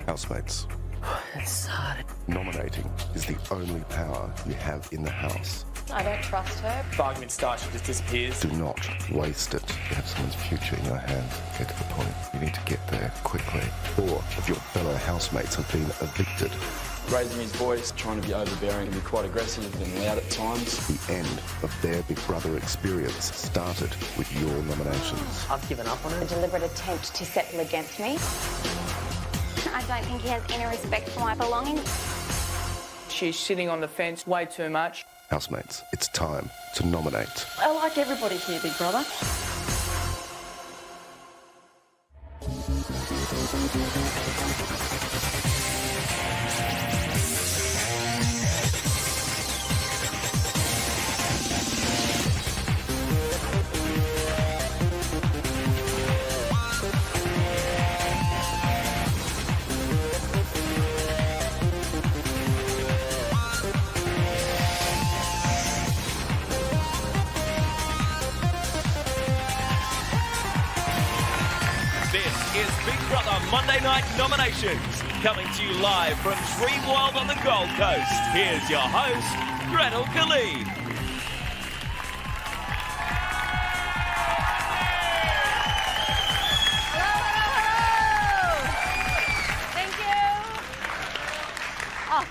Housemates. That's hard. Nominating is the only power you have in the house. I don't trust her. If argument starts, she just disappears. Do not waste it. You have someone's future in your hands. Get to the point. You need to get there quickly. 4 of your fellow housemates have been evicted. Raising his voice, trying to be overbearing and be quite aggressive and loud at times. The end of their Big Brother experience started with your nominations. I've given up on A her. deliberate attempt to settle against me. I don't think he has any respect for my belongings. She's sitting on the fence way too much. Housemates, it's time to nominate. I like everybody here, Big Brother. This is Big Brother Monday Night Nominations, coming to you live from Dreamworld on the Gold Coast. Here's your host, Gretel Killeen.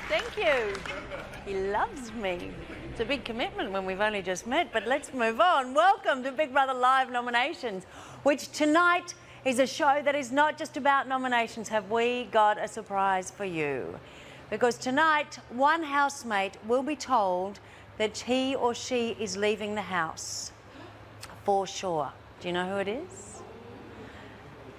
Thank you. He loves me. It's a big commitment when we've only just met, but let's move on. Welcome to Big Brother Live Nominations, which tonight is a show that is not just about nominations. Have we got a surprise for you? Because tonight, one housemate will be told that he or she is leaving the house. For sure. Do you know who it is?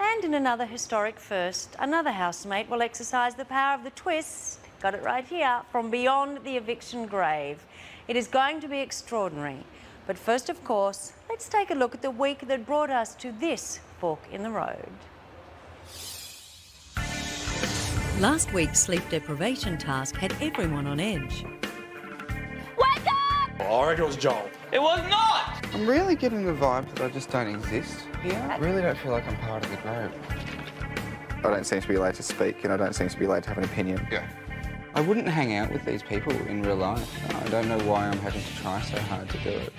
And in another historic first, another housemate will exercise the power of the twist. Got it right here, from beyond the eviction grave. It is going to be extraordinary. But first, of course, let's take a look at the week that brought us to this fork in the road. Last week's sleep deprivation task had everyone on edge. Wake up! I reckon it was Joel. It was not! I'm really getting the vibe that I just don't exist here. I really don't feel like I'm part of the group. I don't seem to be allowed to speak and I don't seem to be allowed to have an opinion. Yeah. I wouldn't hang out with these people in real life. I don't know why I'm having to try so hard to do it.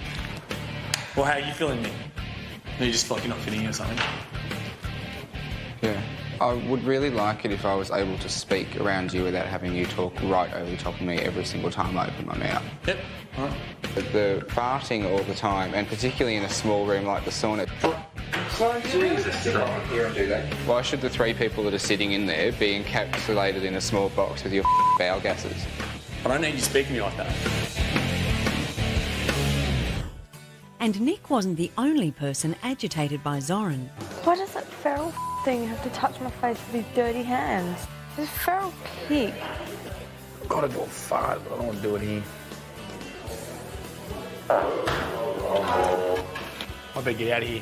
Well, how are you feeling, Nick? You just feel like you're not fitting in or something? Yeah. I would really like it if I was able to speak around you without having you talk right over the top of me every single time I open my mouth. Yep. All right. The farting all the time, and particularly in a small room like the sauna. Jesus, here and do that. Why should the 3 people that are sitting in there be encapsulated in a small box with your bowel gases? I don't need you speaking to me like that. And Nick wasn't the only person agitated by Zoran. Why does that feral thing have to touch my face with his dirty hands? This feral pig. I've got to do a fart, but I don't want to do it here. I better get out of here.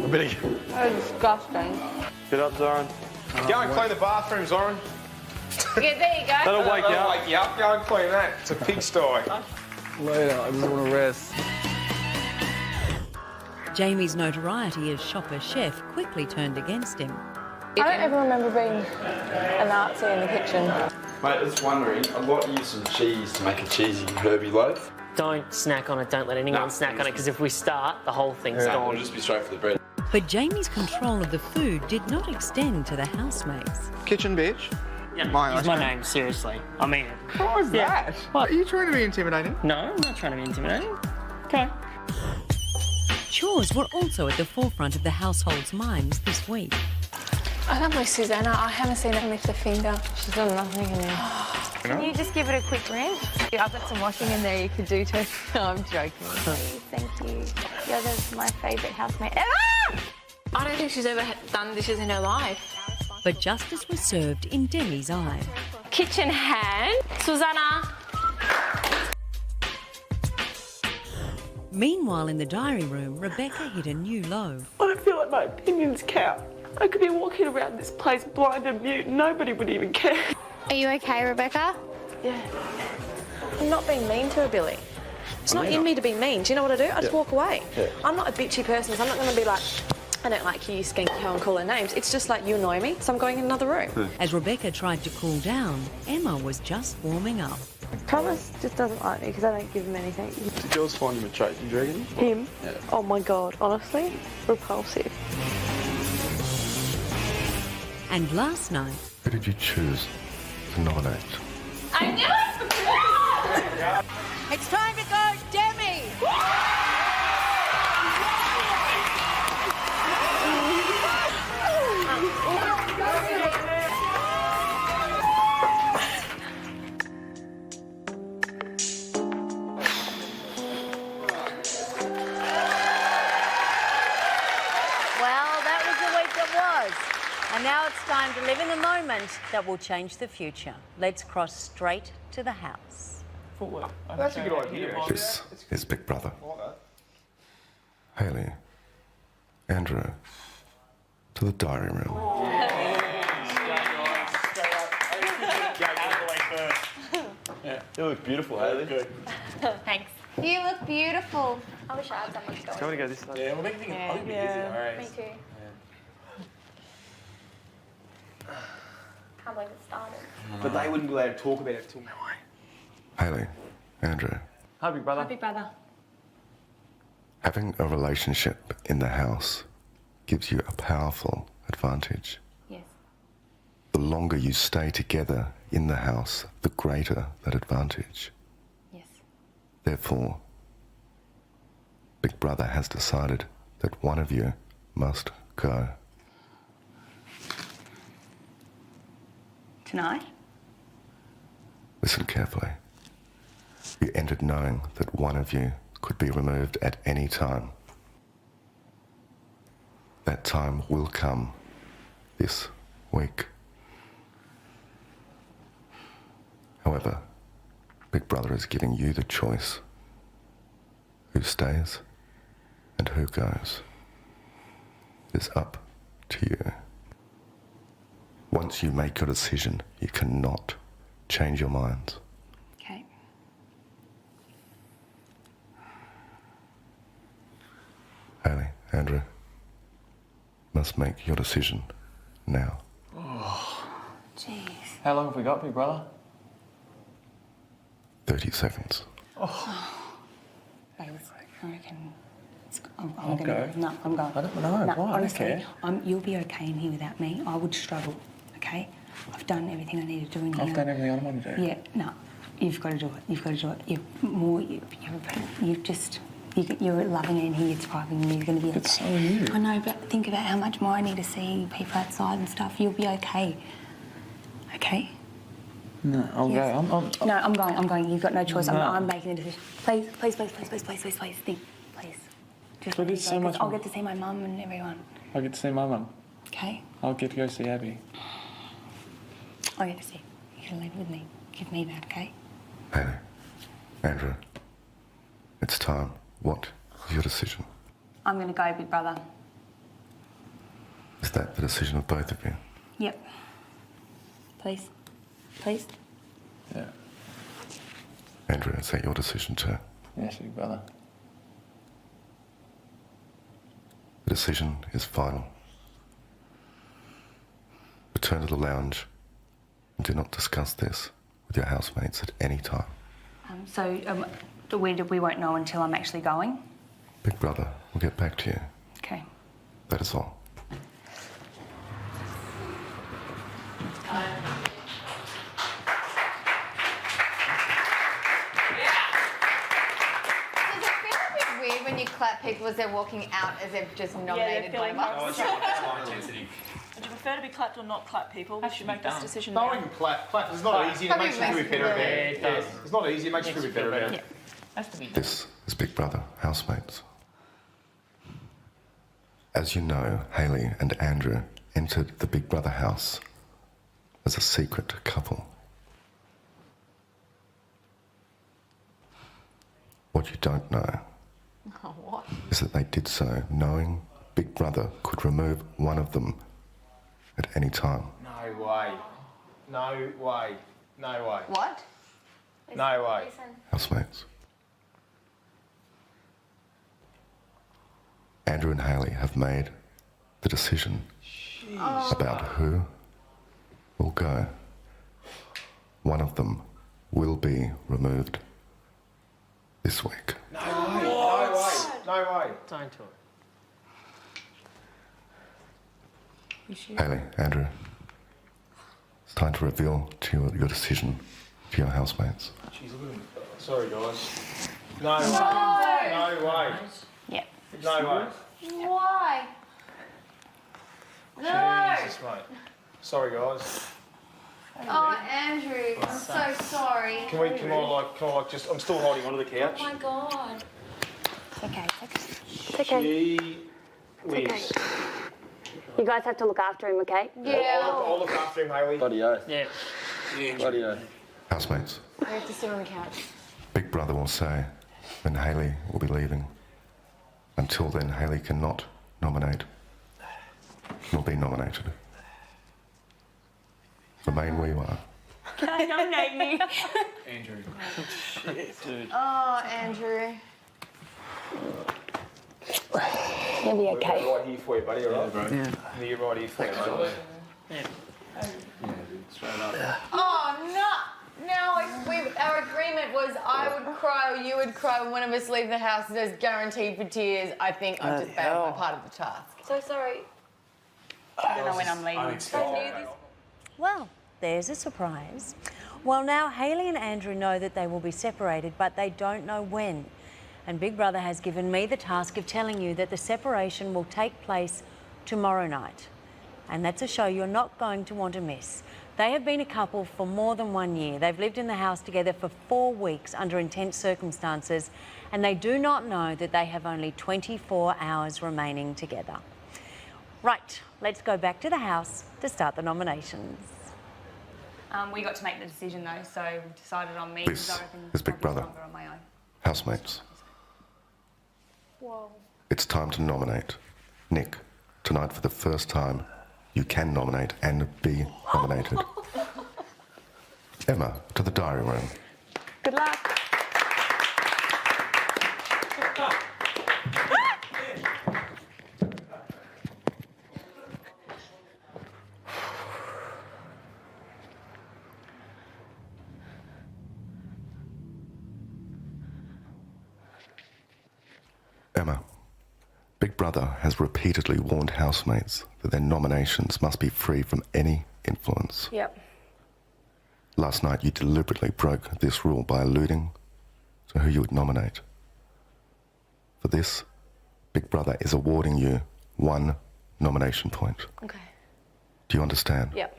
I better get... That's disgusting. Get up, Zoran. Go and clean the bathroom, Zoran. Yeah, there you go. That'll wake you up. Wake you up. Go and clean that. It's a pigsty. Later, I just want to rest. Jamie's notoriety as shopper chef quickly turned against him. I don't ever remember being a Nazi in the kitchen. Mate, I was wondering, I got you some cheese to make a cheesy herby loaf. Don't snack on it, don't let anyone snack on it, because if we start, the whole thing's gone. It'll just be straight for the bread. But Jamie's control of the food did not extend to the housemates. Kitchen bitch? Yeah, My use my name, seriously. I mean it. What was that? What? Are you trying to be intimidating? No, I'm not trying to be intimidating. Okay. Chores were also at the forefront of the household's minds this week. I don't like Susanna. I haven't seen her lift a finger. She's done nothing in there. Can you just give it a quick rinse? I've got some washing in there you could do too. No, I'm joking. Please, thank you. You're my favourite housemate ever! I don't think she's ever done dishes in her life. But justice was served in Demi's eye. Kitchen hand. Susanna. Meanwhile, in the diary room, Rebecca hit a new low. I don't feel like my opinions count. I could be walking around this place blind and mute. Nobody would even care. Are you okay, Rebecca? Yeah. I'm not being mean to her, Billy. It's not in me to be mean. Do you know what I do? I just walk away. Yeah. I'm not a bitchy person, so I'm not going to be like, I don't like you skanky hoe and call her names. It's just like you annoy me, so I'm going in another room. As Rebecca tried to cool down, Emma was just warming up. Thomas just doesn't like me because I don't give him anything. Do girls find him attractive, do you reckon? Him? Yeah. Oh my God, honestly, repulsive. And last night... Who did you choose to nominate? I knew it! It's time to go, Demi! And now it's time to live in the moment that will change the future. Let's cross straight to the house. That's a good idea. This is Big Brother. Hayley, Andrew, to the diary room. Yeah, you look beautiful, Hayley. Good. Thanks. You look beautiful. I wish I had someone to go. Do you want to go this way? Yeah, we'll make things a bit easier, alright. Me too. Can't believe it started. But they wouldn't be able to talk about it till now. Hayley, Andrew, Hi, big brother. Hi, Big Brother. having a relationship in the house gives you a powerful advantage. Yes. The longer you stay together in the house, the greater that advantage. Yes. Therefore, Big Brother has decided that one of you must go. Tonight? Listen carefully. You entered knowing that one of you could be removed at any time. That time will come this week. However, Big Brother is giving you the choice who stays and who goes. It's up to you. Once you make your decision, you cannot change your minds. Okay. Hayley, Andrew, must make your decision now. Jeez. How long have we got, big brother? 30 seconds. I reckon... I'll go. No, I'm going. I don't know. No, Why? honestly, I don't care. you'll be okay in here without me. I would struggle, okay? I've done everything I need to do in here. I've done everything I want to do. Yeah, no. You've got to do it. You've got to do it. You're loving it in here. You're thriving and you're going to be okay. But so are you. I know, but think about how much more I need to see people outside and stuff. You'll be okay. Okay? No, I'll go. No, I'm going. You've got no choice. No. I'm making a decision. Please, think. Please. Just But it's so much I'll more. get to see my mum and everyone. I get to see my mum. Okay? I'll get to go see Abby. I get to see. You can leave with me. Give me that, okay? Hayley, Andrew, it's time. What is your decision? I'm going to go, Big Brother. Is that the decision of both of you? Yep. Please. Please. Yeah. Andrew, is that your decision too? Yes, big brother. The decision is final. Return to the lounge and do not discuss this with your housemates at any time. We won't know until I'm actually going? Big Brother will get back to you. Okay. That is all. Does it feel a bit weird when you clap people as they're walking out as they've just nominated feeling Demet? Would you prefer to be clapped or not clap, people? We should make this decision No, now. we can clap. Clap. It's not easy. It makes you feel a bit better about it. Yeah, it does. It's not easy. It makes you feel a bit better about it. Has to be done. This is Big Brother, housemates. As you know, Hayley and Andrew entered the Big Brother house as a secret couple. What you don't know is that they did so knowing Big Brother could remove one of them at any time. No way. No way. No way. What? No way. Housemates. Andrew and Hayley have made the decision about who will go. One of them will be removed this week. No way, no way, no way. Don't do it. Hayley, Andrew, it's time to reveal to you your decision to your housemates. Jeez, look at him. Sorry, guys. No way. No way. Yeah. No way. Why? No. Jesus, mate. Sorry, guys. Oh, Andrew, I'm so sorry. Can I just, I'm still holding onto the couch. Oh my God. It's okay. It's okay. Gee whiz. You guys have to look after him, okay? Yeah. I'll look after him, Hayley. Bloody oath. Yeah. Bloody oath. Housemates, I have to sit on the couch. Big Brother will say when Hayley will be leaving. Until then, Hayley cannot nominate, nor be nominated. Remain where you are. Can I nominate you? Andrew. Shit, dude. Oh, Andrew. You'll be okay. We're right here for you, buddy, all right? bro. Yeah. You're right here for you, mate. Yeah. Straight up. Oh, no. No, our agreement was I would cry or you would cry when one of us leave the house. There's guaranteed for tears. I think I've just failed my part of the task. So sorry. I don't know when I'm leaving. Well, there's a surprise. Well, now Hayley and Andrew know that they will be separated, but they don't know when. And Big Brother has given me the task of telling you that the separation will take place tomorrow night. And that's a show you're not going to want to miss. They have been a couple for more than 1 year. They've lived in the house together for 4 weeks under intense circumstances, and they do not know that they have only 24 hours remaining together. Right, let's go back to the house to start the nominations. We got to make the decision though, so we decided on me. This is Big Brother. On my own. Housemates, Whoa. it's time to nominate. Nick, tonight for the first time, you can nominate and be nominated. Emma, to the diary room. Good luck. Emma, Big Brother has repeatedly warned housemates that their nominations must be free from any influence. Yep. Last night you deliberately broke this rule by alluding to who you would nominate. For this, Big Brother is awarding you 1 nomination point. Okay. Do you understand? Yep.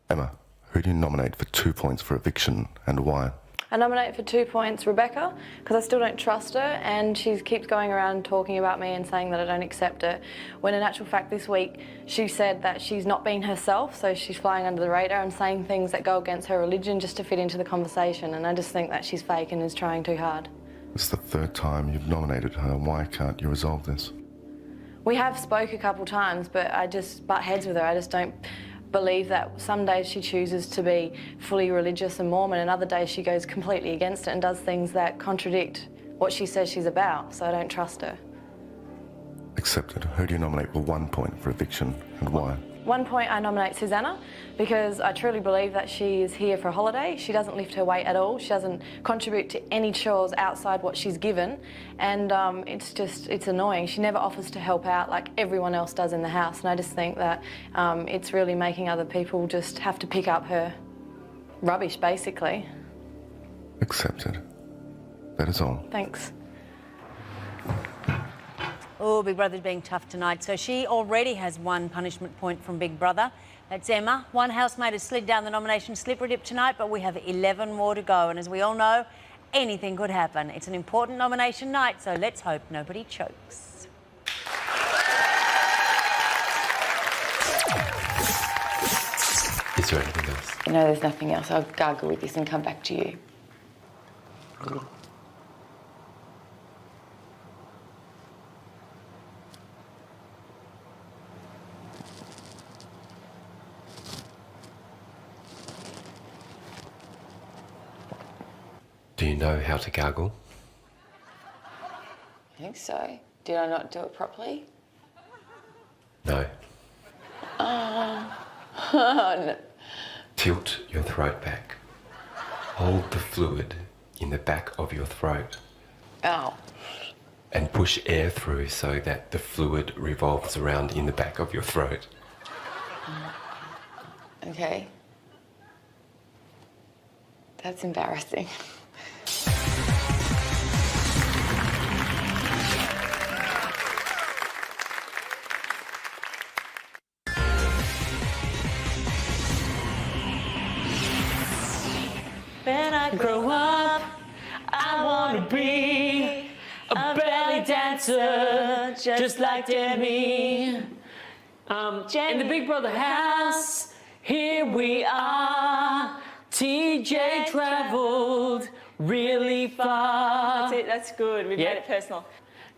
Emma, who do you nominate for 2 points for eviction and why? I nominate for 2 points Rebecca because I still don't trust her, and she keeps going around talking about me and saying that I don't accept her, when in actual fact this week she said that she's not being herself, so she's flying under the radar and saying things that go against her religion just to fit into the conversation, and I just think that she's fake and is trying too hard. It's the 3rd time you've nominated her. Why can't you resolve this? We have spoke a couple times, but I just butt heads with her. I just don't believe that. Some days she chooses to be fully religious and Mormon, and other days she goes completely against it and does things that contradict what she says she's about, so I don't trust her. Accepted. Who do you nominate for 1 point for eviction and why? 1 point I nominate Susanna because I truly believe that she is here for a holiday. She doesn't lift her weight at all. She doesn't contribute to any chores outside what she's given, and it's annoying. She never offers to help out like everyone else does in the house, and I just think that it's really making other people just have to pick up her rubbish, basically. Accepted. That is all. Thanks. Oh, Big Brother's being tough tonight. So she already has 1 punishment point from Big Brother. That's Emma. 1 housemate has slid down the nomination slippery dip tonight, but we have 11 more to go. And as we all know, anything could happen. It's an important nomination night, so let's hope nobody chokes. Is there anything else? No, there's nothing else. I'll gargle with this and come back to you. Do you know how to gargle? I think so. Did I not do it properly? No. Tilt your throat back. Hold the fluid in the back of your throat. Ow. And push air through so that the fluid revolves around in the back of your throat. Okay. That's embarrassing. When I grow up, I wanna be a belly dancer, just like Demet. In the Big Brother house, here we are. TJ travelled really far. That's it, that's good. We've made it personal.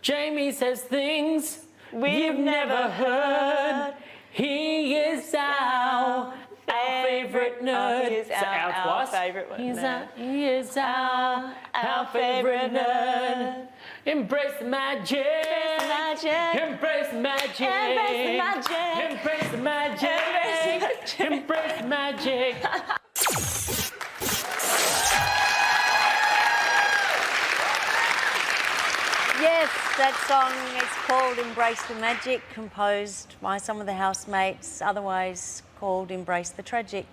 Jamie says things we've never heard. He is our favourite nerd. He is our favourite one. He is our favourite nerd. Embrace the magic. Embrace the magic. Embrace the magic. Embrace the magic. Yes, that song is called Embrace the Magic, composed by some of the housemates, otherwise called Embrace the Tragic.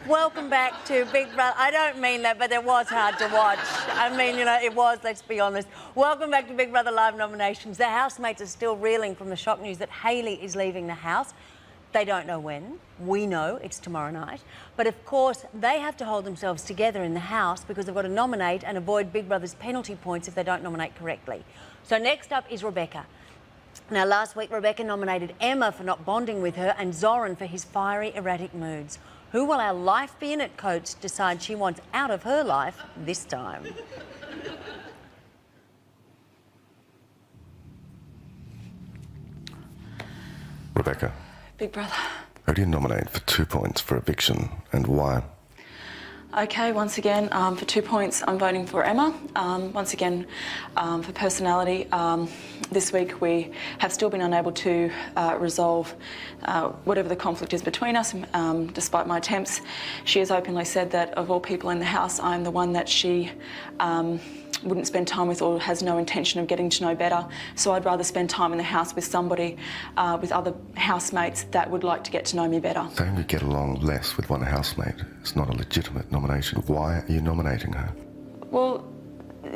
Welcome back to Big Brother. I don't mean that, but it was hard to watch. I mean, you know, it was, let's be honest. Welcome back to Big Brother Live nominations. The housemates are still reeling from the shock news that Hayley is leaving the house. They don't know when. We know it's tomorrow night. But of course, they have to hold themselves together in the house because they've got to nominate and avoid Big Brother's penalty points if they don't nominate correctly. So next up is Rebecca. Now, last week, Rebecca nominated Emma for not bonding with her and Zoran for his fiery, erratic moods. Who will our Life Be In It coach decide she wants out of her life this time? Rebecca. Big Brother. Who do you nominate for 2 points for eviction and why? Okay, once again, for 2 points, I'm voting for Emma. Once again, for personality, this week we have still been unable to resolve whatever the conflict is between us, despite my attempts. She has openly said that of all people in the house, I'm the one that she wouldn't spend time with or has no intention of getting to know better. So I'd rather spend time in the house with somebody, with other housemates that would like to get to know me better. Saying you get along less with one housemate is not a legitimate nomination. Why are you nominating her? Well,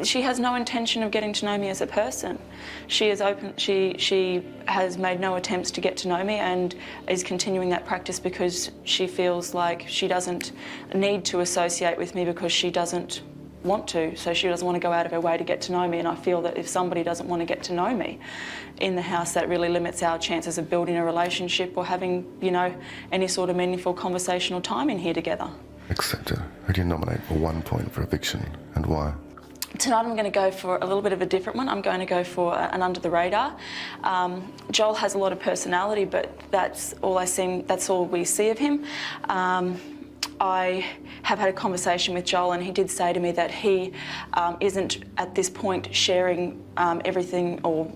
she has no intention of getting to know me as a person. She is open. She has made no attempts to get to know me and is continuing that practice because she feels like she doesn't need to associate with me because she doesn't want to, so she doesn't want to go out of her way to get to know me, and I feel that if somebody doesn't want to get to know me in the house, that really limits our chances of building a relationship or having, you know, any sort of meaningful conversational time in here together. Accepted. Who do you nominate for 1 point for eviction and why? Tonight I'm going to go for a little bit of a different one. I'm going to go for an under the radar. Joel has a lot of personality, but that's all we see of him. I have had a conversation with Joel and he did say to me that he isn't at this point sharing everything or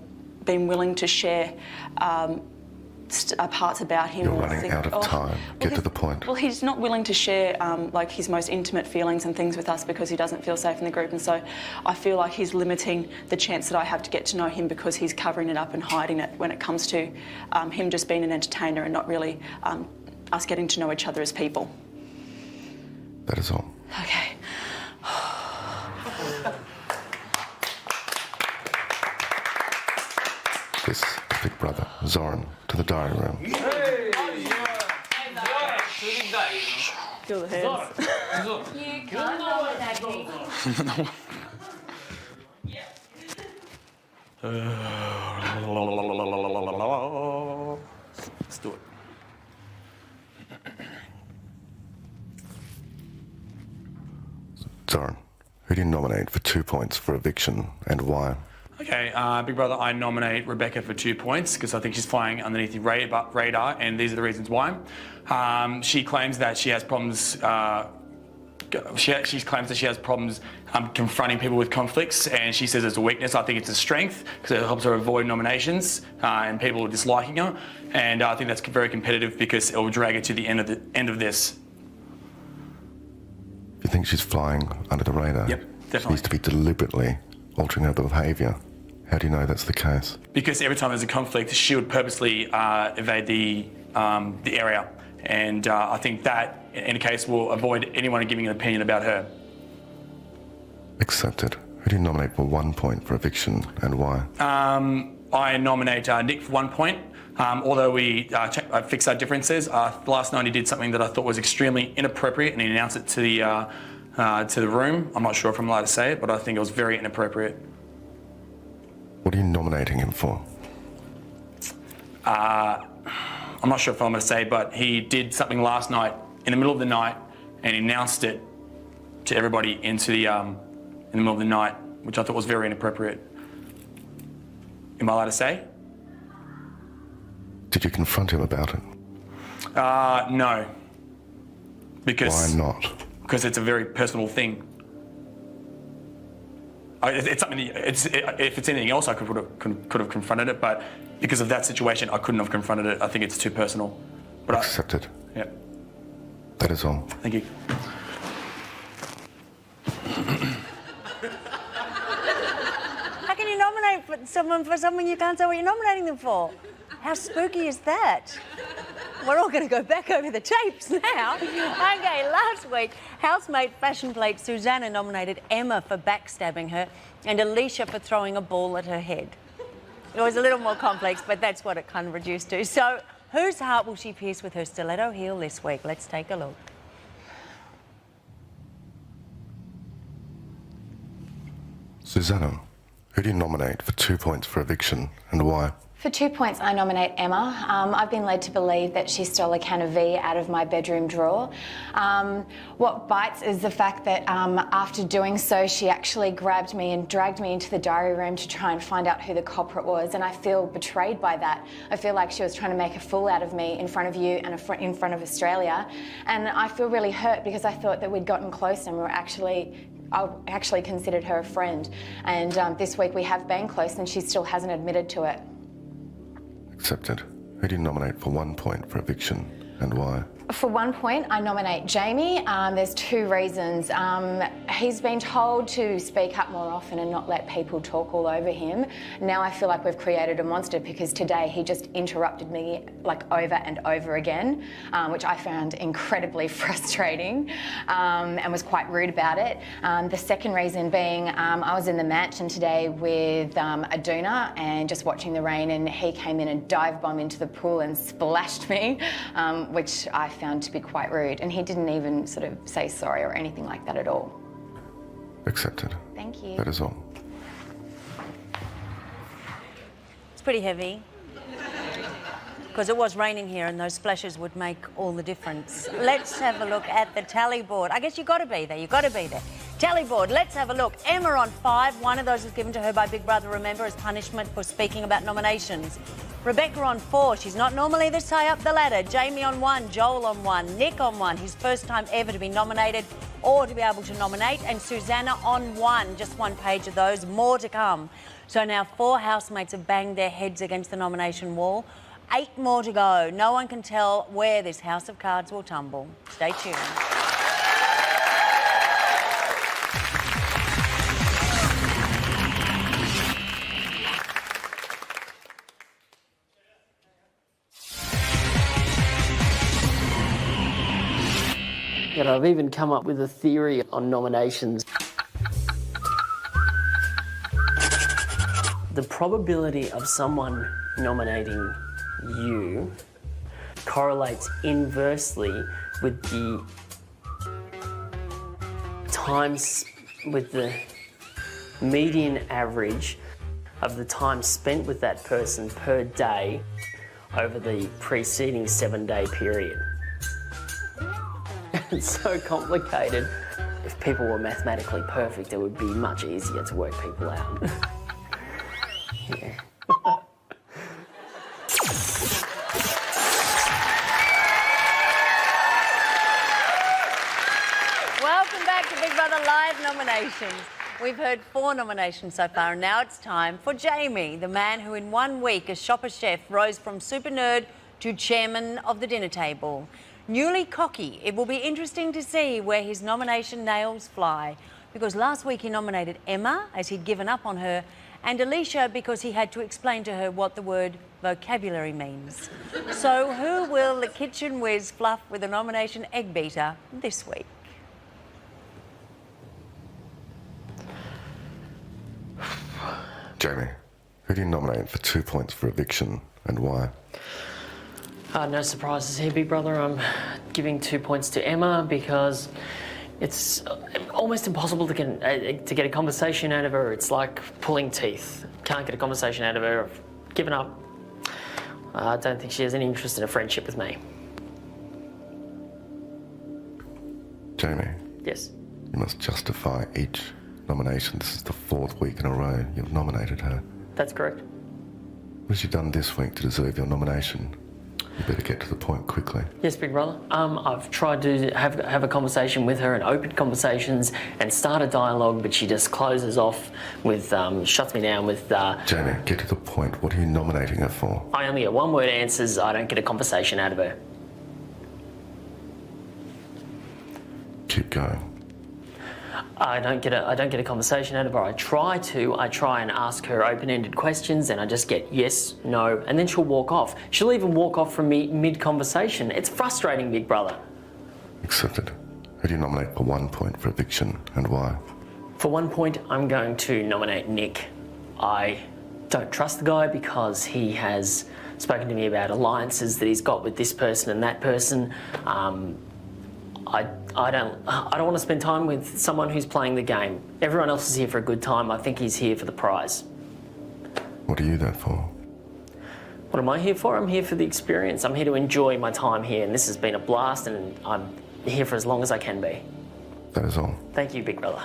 being willing to share parts about him. You're running out of time. Get to the point. Well, he's not willing to share like his most intimate feelings and things with us because he doesn't feel safe in the group, and so I feel like he's limiting the chance that I have to get to know him because he's covering it up and hiding it when it comes to him just being an entertainer and not really us getting to know each other as people. That is all. Okay. This is Big Brother. Zoran, to the diary room. Feel the hands. You can't nominate me. Let's do it. Zoran, who do you nominate for 2 points for eviction and why? Okay, Big Brother, I nominate Rebecca for 2 points because I think she's flying underneath the radar, and these are the reasons why. She claims that she has problems she claims that she has problems confronting people with conflicts, and she says it's a weakness. I think it's a strength because it helps her avoid nominations and people disliking her. And I think that's very competitive because it will drag her to the end of this. You think she's flying under the radar? Yep, She definitely. needs to be deliberately altering her behaviour. How do you know that's the case? Because every time there's a conflict, she would purposely evade the area. And I think that, in a case, will avoid anyone giving an opinion about her. Accepted. Who do you nominate for 1 point for eviction and why? I nominate Nick for 1 point. Although we fixed our differences, last night he did something that I thought was extremely inappropriate, and he announced it to the room. I'm not sure if I'm allowed to say it, but I think it was very inappropriate. What are you nominating him for? I'm not sure if I'm going to say, but he did something last night in the middle of the night, and he announced it to everybody in the middle of the night, which I thought was very inappropriate. Am I allowed to say? Did you confront him about it? No. Because why not? Because it's a very personal thing. It's something. If it's anything else, I could have confronted it, but because of that situation, I couldn't have confronted it. I think it's too personal. But accepted. Yeah. That is all. Thank you. How can you nominate someone you can't say what you're nominating them for? How spooky is that? We're all going to go back over the tapes now. Okay, last week, housemate fashion plate Susanna nominated Emma for backstabbing her and Alicia for throwing a ball at her head. It was a little more complex, but that's what it kind of reduced to. So, whose heart will she pierce with her stiletto heel this week? Let's take a look. Susanna, who do you nominate for 2 points for eviction and why? For 2 points, I nominate Emma. I've been led to believe that she stole a can of V out of my bedroom drawer. What bites is the fact that after doing so, she actually grabbed me and dragged me into the diary room to try and find out who the culprit was, and I feel betrayed by that. I feel like she was trying to make a fool out of me in front of you and in front of Australia, and I feel really hurt because I thought that we'd gotten close and I actually considered her a friend, and this week we have been close and she still hasn't admitted to it. Accepted. Who do you nominate for 1 point for eviction and why? For 1 point, I nominate Jamie. There's 2 reasons. He's been told to speak up more often and not let people talk all over him. Now I feel like we've created a monster because today he just interrupted me like over and over again, which I found incredibly frustrating and was quite rude about it. The second reason being I was in the mansion today with Aduna and just watching the rain, and he came in and dive bombed into the pool and splashed me, which I found to be quite rude, and he didn't even sort of say sorry or anything like that at all. Accepted. Thank you. That is all. It's pretty heavy. Because it was raining here and those splashes would make all the difference. Let's have a look at the tally board. I guess you've got to be there, you've got to be there. Tally board, let's have a look. Emma on 5. One of those was given to her by Big Brother, remember, as punishment for speaking about nominations. Rebecca on 4. She's not normally this high up the ladder. Jamie on 1. Joel on 1. Nick on 1. His first time ever to be nominated or to be able to nominate. And Susanna on 1. Just 1 page of those. More to come. So now 4 housemates have banged their heads against the nomination wall. 8 more to go. No one can tell where this house of cards will tumble. Stay tuned. And I've even come up with a theory on nominations. The probability of someone nominating you correlates inversely with the with the median average of the time spent with that person per day over the preceding 7-day period. It's so complicated. If people were mathematically perfect, it would be much easier to work people out. Yeah. Welcome Welcome back to Big Brother Live nominations. We've heard 4 nominations so far, and now it's time for Jamie, the man who in 1 week as shopper chef rose from super nerd to chairman of the dinner table. Newly cocky, it will be interesting to see where his nomination nails fly, because last week he nominated Emma as he'd given up on her, and Alicia because he had to explain to her what the word vocabulary means. So who will the kitchen whiz fluff with a nomination egg beater this week? Jamie, who do you nominate for 2 points for eviction and why? No surprises here, Big Brother. I'm giving 2 points to Emma because it's almost impossible to get a conversation out of her. It's like pulling teeth. Can't get a conversation out of her. I've given up. I don't think she has any interest in a friendship with me. Jamie? Yes? You must justify each nomination. This is the 4th week in a row you've nominated her. That's correct. What has she done this week to deserve your nomination? You better get to the point quickly. Yes, Big Brother. I've tried to have a conversation with her and open conversations and start a dialogue, but she just closes off with, shuts me down with... Jamie, get to the point. What are you nominating her for? I only get one-word answers. I don't get a conversation out of her. Keep going. I don't get a conversation out of her. I try and ask her open-ended questions, and I just get yes, no, and then she'll walk off. She'll even walk off from me mid-conversation. It's frustrating, Big Brother. Accepted. Who do you nominate for 1 point for eviction and why? For 1 point, I'm going to nominate Nick. I don't trust the guy because he has spoken to me about alliances that he's got with this person and that person. I don't want to spend time with someone who's playing the game. Everyone else is here for a good time. I think he's here for the prize. What are you there for? What am I here for? I'm here for the experience. I'm here to enjoy my time here, and this has been a blast, and I'm here for as long as I can be. That is all. Thank you, Big Brother.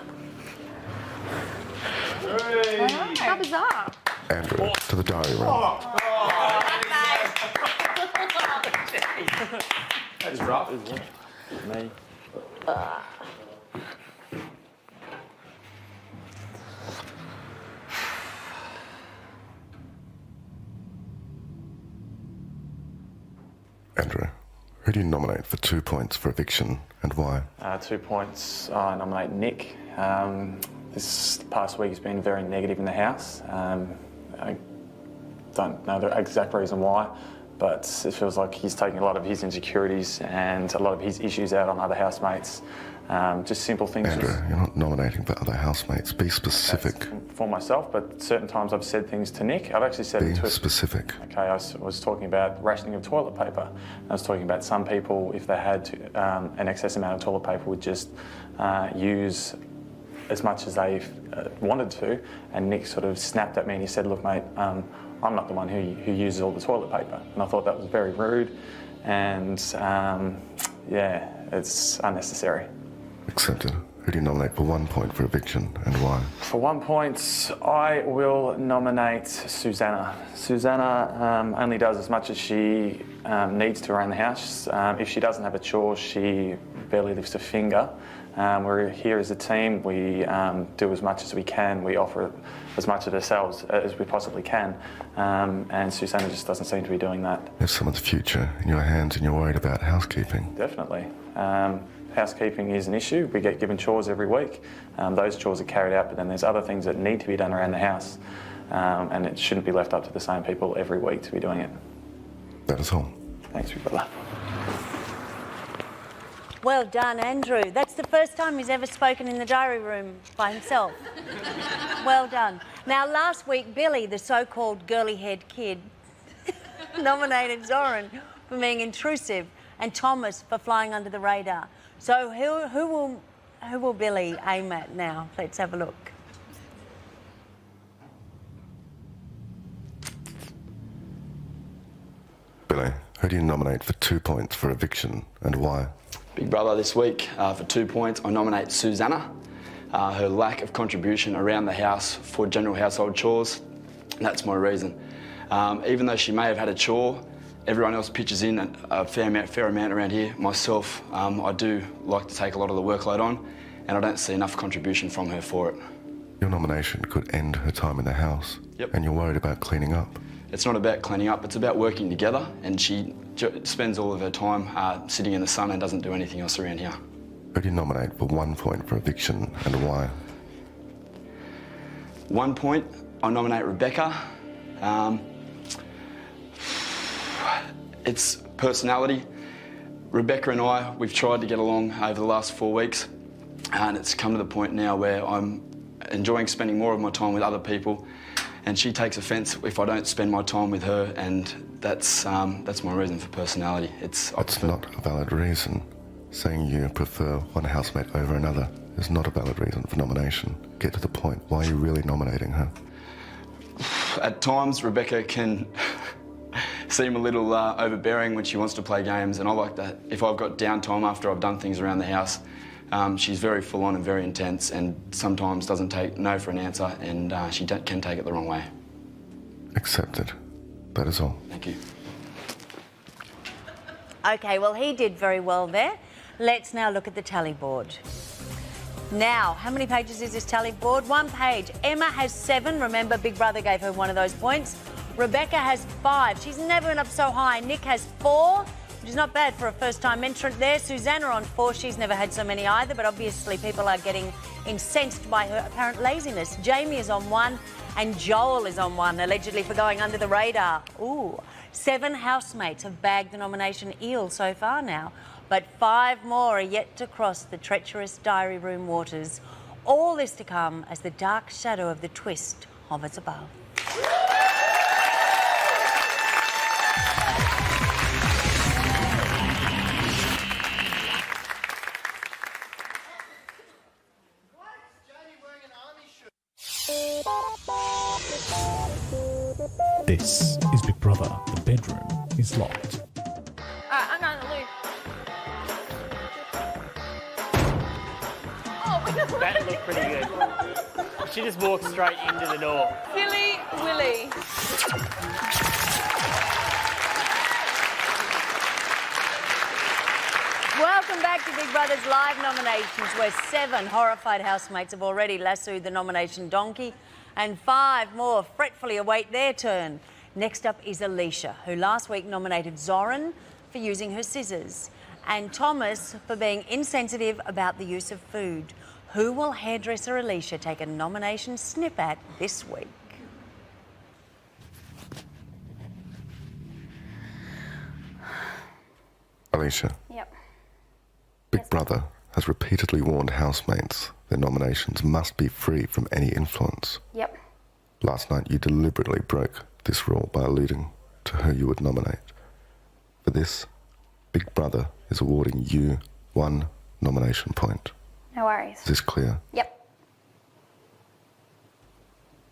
Hey. How bizarre. Andrew, to the diary room. That's rough, isn't it? Me. Andrew, who do you nominate for 2 points for eviction and why? 2 points, I nominate Nick. This past week has been very negative in the house. I don't know the exact reason why, but it feels like he's taking a lot of his insecurities and a lot of his issues out on other housemates. Just simple things. Andrew, you're not nominating for other housemates. Be specific. That's for myself, but certain times I've said things to Nick. I've actually said it to... Be specific. Okay, I was talking about rationing of toilet paper. I was talking about some people, if they had an excess amount of toilet paper, would just use as much as they wanted to, and Nick sort of snapped at me and he said, look mate, I'm not the one who uses all the toilet paper. And I thought that was very rude and yeah, it's unnecessary. Accepted. Who do you nominate for 1 point for eviction and why? For 1 point, I will nominate Susanna. Susanna only does as much as she needs to around the house. If she doesn't have a chore, she barely lifts a finger. We're here as a team. We do as much as we can. We offer as much of ourselves as we possibly can. And Susanna just doesn't seem to be doing that. You have someone's future in your hands and you're worried about housekeeping. Definitely. Housekeeping is an issue. We get given chores every week. Those chores are carried out, but then there's other things that need to be done around the house. And it shouldn't be left up to the same people every week to be doing it. That is all. Thanks, big brother. Well done, Andrew. That's the first time he's ever spoken in the diary room by himself. Well done. Now, last week, Billy, the so-called girly-haired kid, nominated Zoran for being intrusive and Thomas for flying under the radar. So who will Billy aim at now? Let's have a look. Billy, who do you nominate for 2 points for eviction and why? Big brother, this week for 2 points, I nominate Susanna. Her lack of contribution around the house for general household chores, that's my reason. Even though she may have had a chore, everyone else pitches in a fair amount around here. Myself, I do like to take a lot of the workload on, and I don't see enough contribution from her for it. Your nomination could end her time in the house. Yep. And you're worried about cleaning up. It's not about cleaning up, it's about working together, and she spends all of her time sitting in the sun and doesn't do anything else around here. Who do you nominate for 1 point for eviction and why? 1 point, I nominate Rebecca. It's personality. Rebecca and I, we've tried to get along over the last 4 weeks, and it's come to the point now where I'm enjoying spending more of my time with other people, and she takes offence if I don't spend my time with her, and that's my reason for personality. It's not a valid reason. Saying you prefer one housemate over another is not a valid reason for nomination. Get to the point. Why are you really nominating her? At times, Rebecca can seem a little overbearing when she wants to play games, and I like that. If I've got downtime after I've done things around the house, she's very full-on and very intense, and sometimes doesn't take no for an answer, and she can take it the wrong way. Accepted. That is all. Thank you. Okay, well, he did very well there. Let's now look at the tally board. Now, how many pages is this tally board? 1 page. Emma has 7. Remember, Big Brother gave her one of those points. Rebecca has 5. She's never been up so high. Nick has 4, which is not bad for a first-time entrant there. Susanna on 4. She's never had so many either, but obviously people are getting incensed by her apparent laziness. Jamie is on 1, and Joel is on 1, allegedly for going under the radar. Ooh. 7 housemates have bagged the nomination eel so far now, but 5 more are yet to cross the treacherous diary room waters. All this to come as the dark shadow of the twist hovers above. This is Big Brother. The bedroom is locked. I'm going to loo. That looked pretty good. She just walked straight into the door. Silly Willy. Welcome back to Big Brother's live nominations, where 7 horrified housemates have already lassoed the nomination donkey, and 5 more fretfully await their turn. Next up is Alicia, who last week nominated Zoran for using her scissors, and Thomas for being insensitive about the use of food. Who will hairdresser Alicia take a nomination snip at this week? Alicia. Yep. Big Brother has repeatedly warned housemates their nominations must be free from any influence. Yep. Last night you deliberately broke this rule by alluding to who you would nominate. For this, Big Brother is awarding you 1 nomination point. No worries. Is this clear? Yep.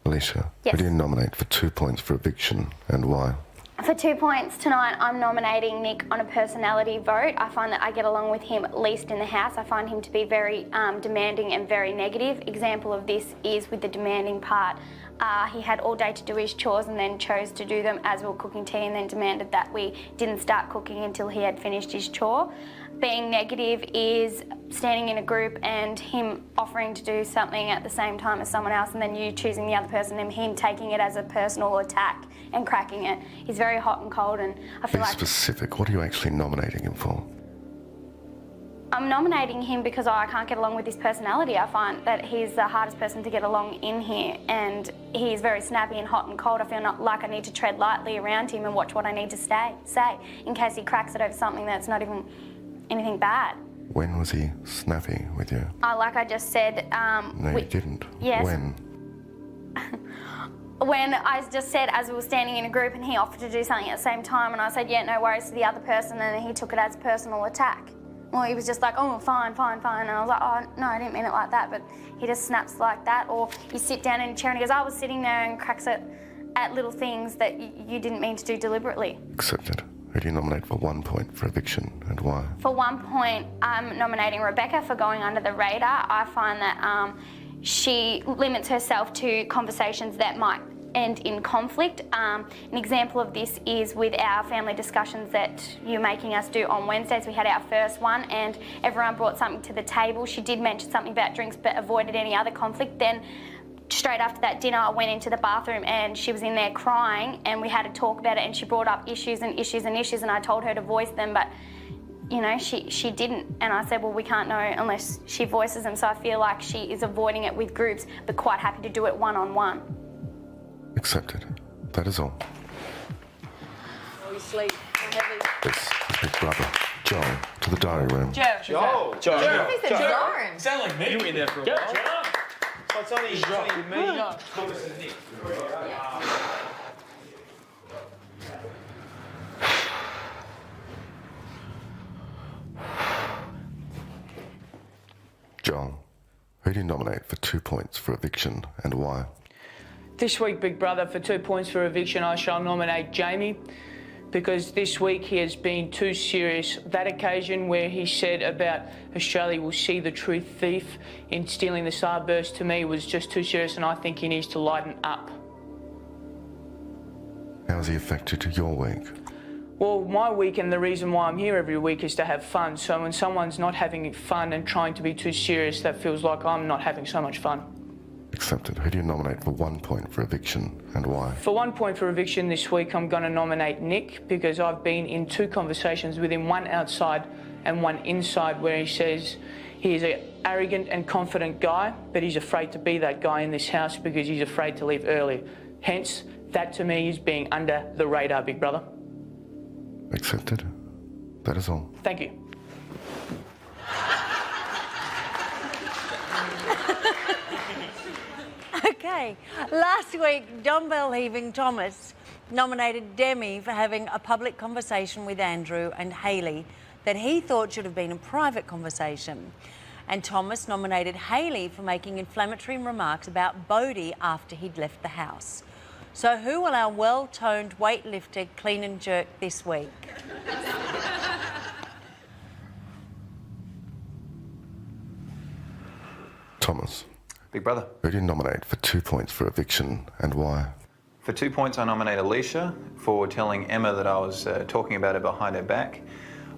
Alicia, Yes. who do you nominate for 2 points for eviction and why? For 2 points tonight, I'm nominating Nick on a personality vote. I find that I get along with him least in the house. I find him to be very demanding and very negative. Example of this is with the demanding part. He had all day to do his chores and then chose to do them as we were cooking tea, and then demanded that we didn't start cooking until he had finished his chore. Being negative is standing in a group and him offering to do something at the same time as someone else, and then you choosing the other person and him taking it as a personal attack and cracking it. He's very hot and cold, and I feel Be like specific. What are you actually nominating him for? I'm nominating him because I can't get along with his personality. I find that he's the hardest person to get along in here, and he's very snappy and hot and cold. I feel like I need to tread lightly around him and watch what I need to say in case he cracks it over something that's not even anything bad. When was he snappy with you? Like I just said... No, you didn't. Yes. When? When I just said, as we were standing in a group and he offered to do something at the same time, and I said, yeah, no worries to the other person, and then he took it as a personal attack. Well, he was just like, oh, fine, fine, fine. And I was like, oh, no, I didn't mean it like that. But he just snaps like that. Or you sit down in a chair and he goes, I was sitting there, and cracks it at little things that you didn't mean to do deliberately. Accepted. Who do you nominate for 1 point for eviction and why? For 1 point, I'm nominating Rebecca for going under the radar. I find that she limits herself to conversations that might end in conflict. An example of this is with our family discussions that you're making us do on Wednesdays. We had our first one and everyone brought something to the table. She did mention something about drinks but avoided any other conflict. Then straight after that dinner, I went into the bathroom and she was in there crying and we had to talk about it, and she brought up issues and issues and issues, and I told her to voice them, but you know, she didn't. And I said, well, we can't know unless she voices them. So I feel like she is avoiding it with groups, but quite happy to do it one-on-one. Accepted. That is all. Oh, you sleep. Heavy. This is Big Brother. Joel, to the diary room. Joel. He said Zoran. Sound like me. You were in there for a while. Oh, it's only me. Joel, who do you nominate for 2 points for eviction and why? This week, Big Brother, for 2 points for eviction, I shall nominate Jamie, because this week he has been too serious. That occasion where he said about Australia will see the true thief in stealing the starburst, to me was just too serious, and I think he needs to lighten up. How has he affected your week? Well, my week, and the reason why I'm here every week, is to have fun. So when someone's not having fun and trying to be too serious, that feels like I'm not having so much fun. Accepted. Who do you nominate for 1 point for eviction and why? For 1 point for eviction this week, I'm going to nominate Nick, because I've been in 2 conversations with him, one outside and one inside, where he says he's an arrogant and confident guy, but he's afraid to be that guy in this house because he's afraid to leave early. Hence, that to me is being under the radar, Big Brother. Accepted. That is all. Thank you. Okay, last week, dumbbell heaving Thomas nominated Demi for having a public conversation with Andrew and Hayley that he thought should have been a private conversation. And Thomas nominated Hayley for making inflammatory remarks about Bodie after he'd left the house. So who will our well-toned weightlifter clean and jerk this week? Thomas. Big Brother. Who do you nominate for 2 points for eviction and why? For 2 points, I nominate Alicia for telling Emma that I was talking about her behind her back.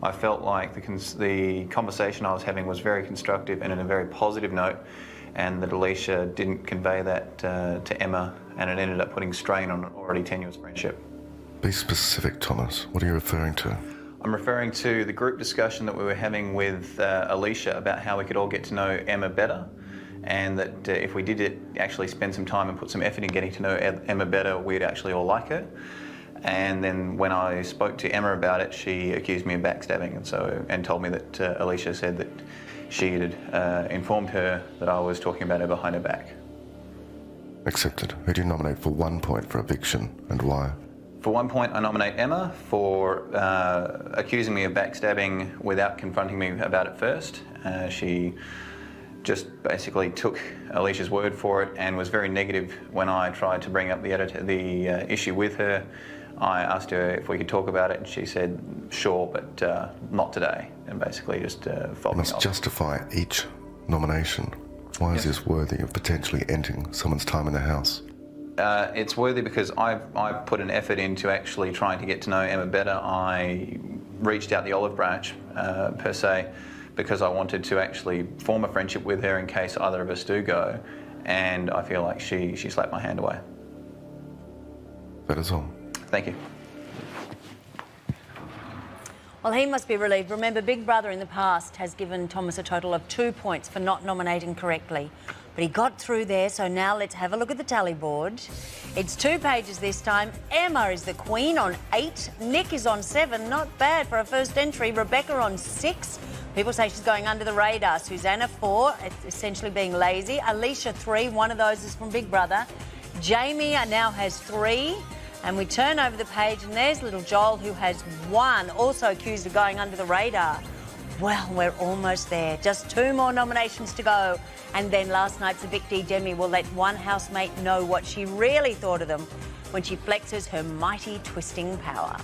I felt like the conversation I was having was very constructive and in a very positive note, and that Alicia didn't convey that to Emma, and it ended up putting strain on an already tenuous friendship. Be specific, Thomas. What are you referring to? I'm referring to the group discussion that we were having with Alicia about how we could all get to know Emma better, and that if we did actually spend some time and put some effort in getting to know Emma better, we'd actually all like her. And then when I spoke to Emma about it, she accused me of backstabbing, and told me that Alicia said that she had informed her that I was talking about her behind her back. Accepted. Who do you nominate for 1 point for eviction and why? For 1 point, I nominate Emma for accusing me of backstabbing without confronting me about it first. She just basically took Alicia's word for it and was very negative when I tried to bring up the issue with her. I asked her if we could talk about it, and she said, sure, but not today, and basically just fobbed me You must off. justify each nomination. Why is this worthy of potentially ending someone's time in the house? It's worthy because I put an effort into actually trying to get to know Emma better. I reached out the olive branch, per se, because I wanted to actually form a friendship with her in case either of us do go, and I feel like she slapped my hand away. That is all. Thank you. Well, he must be relieved. Remember, Big Brother in the past has given Thomas a total of 2 points for not nominating correctly. But he got through there, so now let's have a look at the tally board. It's 2 pages this time. Emma is the queen on 8. Nick is on 7. Not bad for a first entry. Rebecca on 6. People say she's going under the radar. Susanna 4, essentially being lazy. Alicia 3, one of those is from Big Brother. Jamie now has 3. And we turn over the page and there's little Joel who has 1, also accused of going under the radar. Well, we're almost there. Just 2 more nominations to go. And then last night's evictee, Demi, will let one housemate know what she really thought of them when she flexes her mighty twisting power.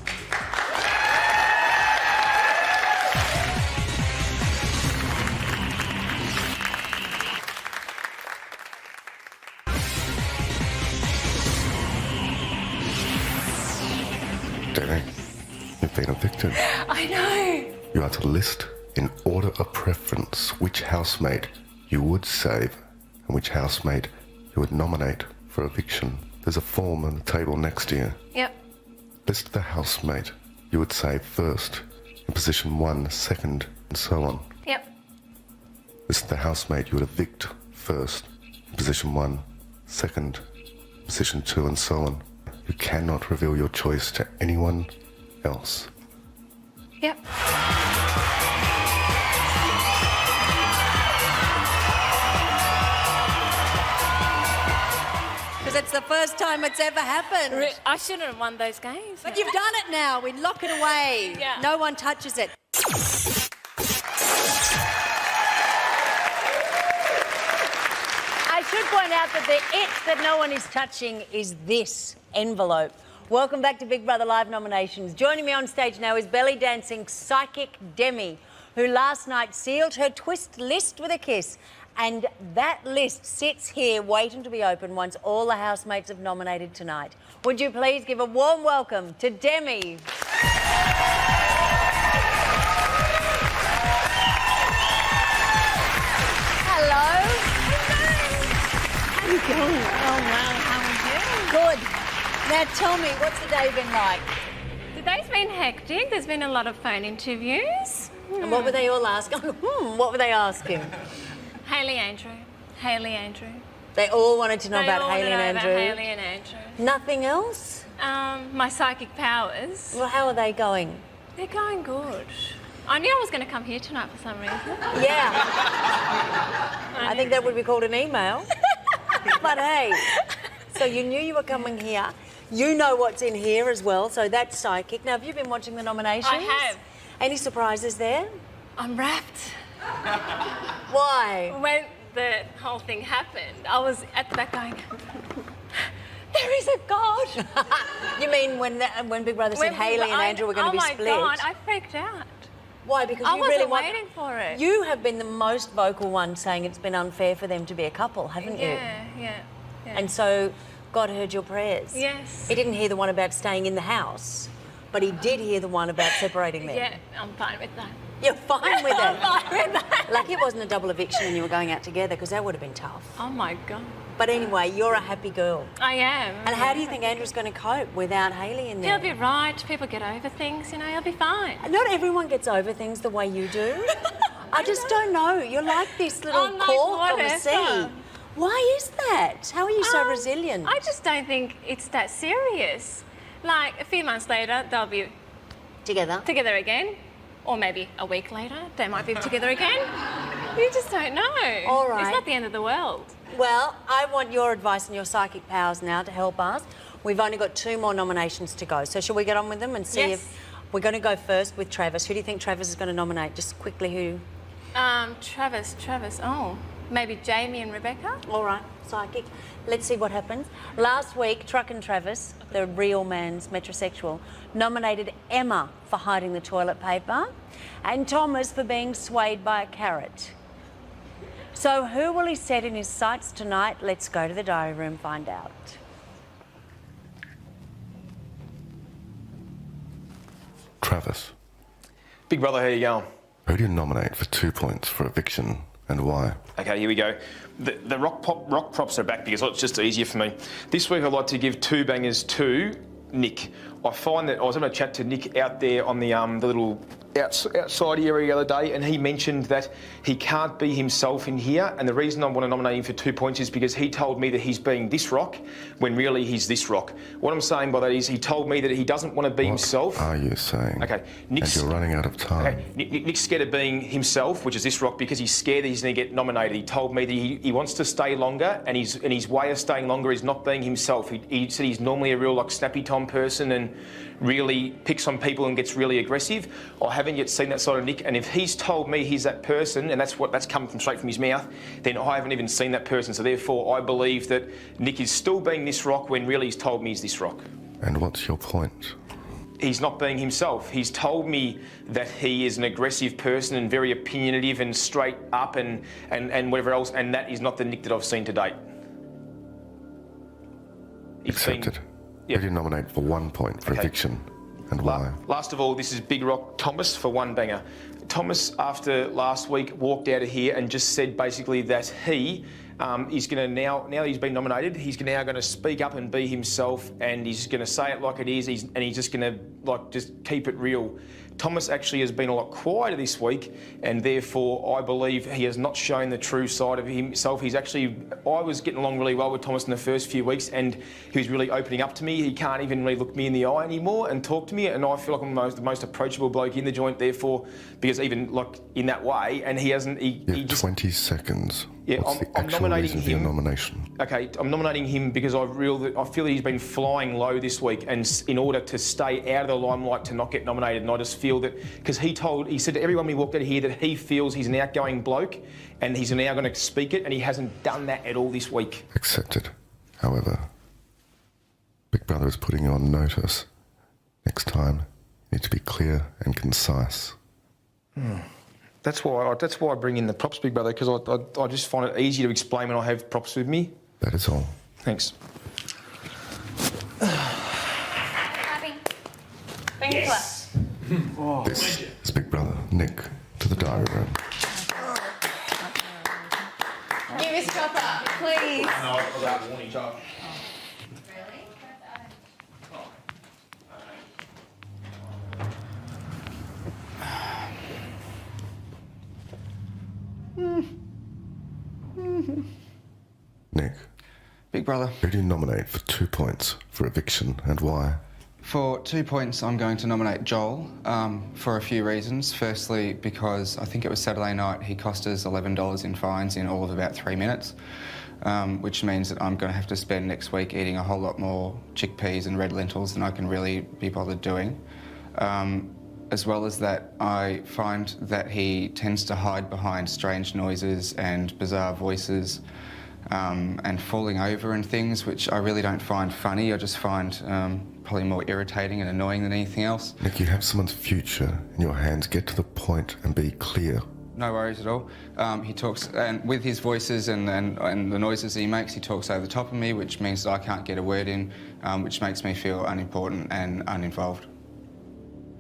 evicted. I know. You are to list in order of preference which housemate you would save and which housemate you would nominate for eviction. There's a form on the table next to you. Yep. List the housemate you would save first, in position 1, second, and so on. Yep. List the housemate you would evict first, in position 1, second, position 2, and so on. You cannot reveal your choice to anyone else. Yep. Because it's the first time it's ever happened. I shouldn't have won those games. But you've done it now. We lock it away. Yeah. No one touches it. I should point out that the it that no one is touching is this envelope. Welcome back to Big Brother Live nominations. Joining me on stage now is belly dancing psychic Demi, who last night sealed her twist list with a kiss. And that list sits here waiting to be opened once all the housemates have nominated tonight. Would you please give a warm welcome to Demi? Hello. How are you going? Oh, wow. How are you? Good. Now tell me, what's the day been like? The day's been hectic. There's been a lot of phone interviews. And what were they all asking? What were they asking? Hayley Andrew. Hayley Andrew. They all wanted to know about Hayley and Andrew. Hayley and Andrew. Nothing else? My psychic powers. Well, how are they going? They're going good. I knew I was going to come here tonight for some reason. Yeah. I think that would be called an email. But hey, so you knew you were coming here. You know what's in here as well, so that's psychic. Now, have you been watching the nominations? I have. Any surprises there? I'm wrapped. Why? When the whole thing happened, I was at the back going, there is a God. You mean when Big Brother said Hayley and Andrew were going to be split? Oh my God, I freaked out. Why? Because I you wasn't really waiting for it. You have been the most vocal one saying it's been unfair for them to be a couple, haven't you? Yeah. And so God heard your prayers. Yes. He didn't hear the one about staying in the house, but he did hear the one about separating them. Yeah, I'm fine with that. You're fine with it? I'm fine with that. Lucky it wasn't a double eviction and you were going out together, because that would have been tough. Oh my God. But anyway, you're a happy girl. I am. And how do you think Andrew's going to cope without Hayley in there? He'll be right. People get over things, you know, he'll be fine. Not everyone gets over things the way you do. I just don't know. You're like this little I'm like cork on the whatever. sea. Why is that? How are you so resilient? I just don't think it's that serious. Like, a few months later, they'll be together again. Or maybe a week later, they might be together again. You just don't know. All right. It's not the end of the world. Well, I want your advice and your psychic powers now to help us. We've only got 2 more nominations to go. So shall we get on with them and see if... We're going to go first with Travis. Who do you think Travis is going to nominate? Just quickly, who? Travis. Oh, maybe Jamie and Rebecca. All right, psychic. Let's see what happens. Last week, Truck and Travis, the real man's metrosexual, nominated Emma for hiding the toilet paper and Thomas for being swayed by a carrot. So who will he set in his sights tonight? Let's go to the diary room, find out. Travis. Big Brother, how you going? Who do you nominate for 2 points for eviction and why? Okay, here we go. The rock props are back because it's just easier for me. This week I'd like to give 2 bangers to Nick. I find that I was having a chat to Nick out there on the little outside area the other day, and he mentioned that he can't be himself in here, and the reason I want to nominate him for 2 points is because he told me that he's being this rock when really he's this rock. What I'm saying by that is he told me that he doesn't want to be himself. What are you saying? Okay, And you're running out of time. Okay, Nick's scared of being himself, which is this rock, because he's scared that he's going to get nominated. He told me that he wants to stay longer, and his way of staying longer is not being himself. He said he's normally a real snappy Tom person and really picks on people and gets really aggressive. I haven't yet seen that side of Nick, and if he's told me he's that person, and that's come from straight from his mouth, then I haven't even seen that person. So therefore, I believe that Nick is still being this rock when really he's told me he's this rock. And what's your point? He's not being himself. He's told me that he is an aggressive person and very opinionative and straight up and whatever else, and that is not the Nick that I've seen to date. Accepted. Who do you nominate for 1 point for eviction and why? Last of all, this is Big Rock Thomas for one banger. Thomas, after last week, walked out of here and just said basically that he is going to now that he's been nominated, he's now going to speak up and be himself, and he's going to say it like it is, and he's just going to just keep it real. Thomas actually has been a lot quieter this week, and therefore I believe he has not shown the true side of himself. I was getting along really well with Thomas in the first few weeks, and he was really opening up to me. He can't even really look me in the eye anymore and talk to me, and I feel like I'm the most approachable bloke in the joint, therefore, because even in that way, and he hasn't... He just 20 seconds. Yeah, What's the actual reason for your nomination? Okay, I'm nominating him because I feel that he's been flying low this week, and in order to stay out of the limelight to not get nominated, and I just feel that because he said to everyone we walked out of here that he feels he's an outgoing bloke, and he's now going to speak it, and he hasn't done that at all this week. Accepted. However, Big Brother is putting you on notice. Next time, you need to be clear and concise. That's why I bring in the props, Big Brother, because I just find it easier to explain when I have props with me. That is all. Thanks. Yes. This is Big Brother. Nick, to the diary room. Give us chopper, please. No, I got warning chop. Nick. Big Brother. Who do you nominate for 2 points for eviction and why? For 2 points, I'm going to nominate Joel for a few reasons. Firstly, because I think it was Saturday night, he cost us $11 in fines in all of about 3 minutes, which means that I'm going to have to spend next week eating a whole lot more chickpeas and red lentils than I can really be bothered doing. As well as that, I find that he tends to hide behind strange noises and bizarre voices and falling over and things, which I really don't find funny. I just find probably more irritating and annoying than anything else. Nick, you have someone's future in your hands. Get to the point and be clear. No worries at all. He talks, and with his voices and the noises he makes, he talks over the top of me, which means that I can't get a word in, which makes me feel unimportant and uninvolved.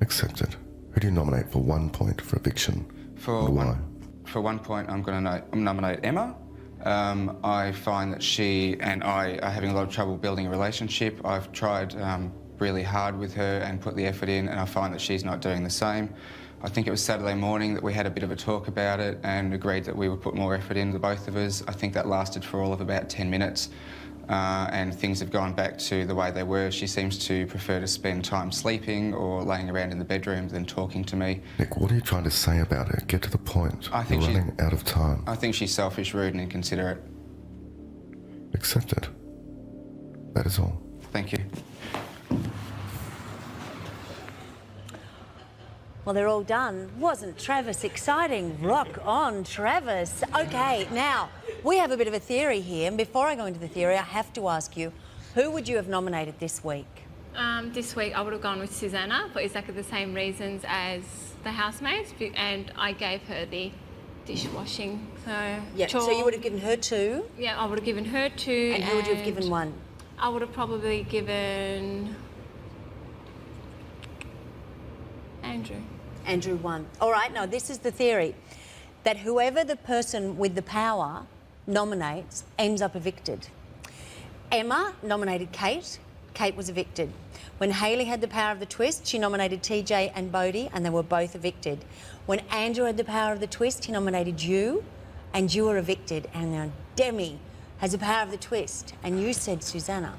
Accepted. Who do you nominate for 1 point for eviction? For one point, I'm going to nominate Emma. I find that she and I are having a lot of trouble building a relationship. I've tried really hard with her and put the effort in, and I find that she's not doing the same. I think it was Saturday morning that we had a bit of a talk about it and agreed that we would put more effort into both of us. I think that lasted for all of about 10 minutes. And things have gone back to the way they were. She seems to prefer to spend time sleeping or laying around in the bedroom than talking to me. Nick, what are you trying to say about it? Get to the point. You're running out of time. I think she's selfish, rude and inconsiderate. Accepted. That is all. Thank you. Well, they're all done. Wasn't Travis exciting? Rock on, Travis. Okay, now, we have a bit of a theory here, and before I go into the theory, I have to ask you, who would you have nominated this week? This week I would have gone with Susanna for exactly the same reasons as the housemates, and I gave her the dishwashing. Yeah, so you would have given her 2? Yeah, I would have given her 2. And who would you have given 1? I would have probably given Andrew 1. All right, now this is the theory, that whoever the person with the power nominates ends up evicted. Emma nominated Kate. Kate was evicted. When Hayley had the power of the twist, she nominated TJ and Bodie, and they were both evicted. When Andrew had the power of the twist, he nominated you, and you were evicted. And now Demi has the power of the twist, and you said Susanna.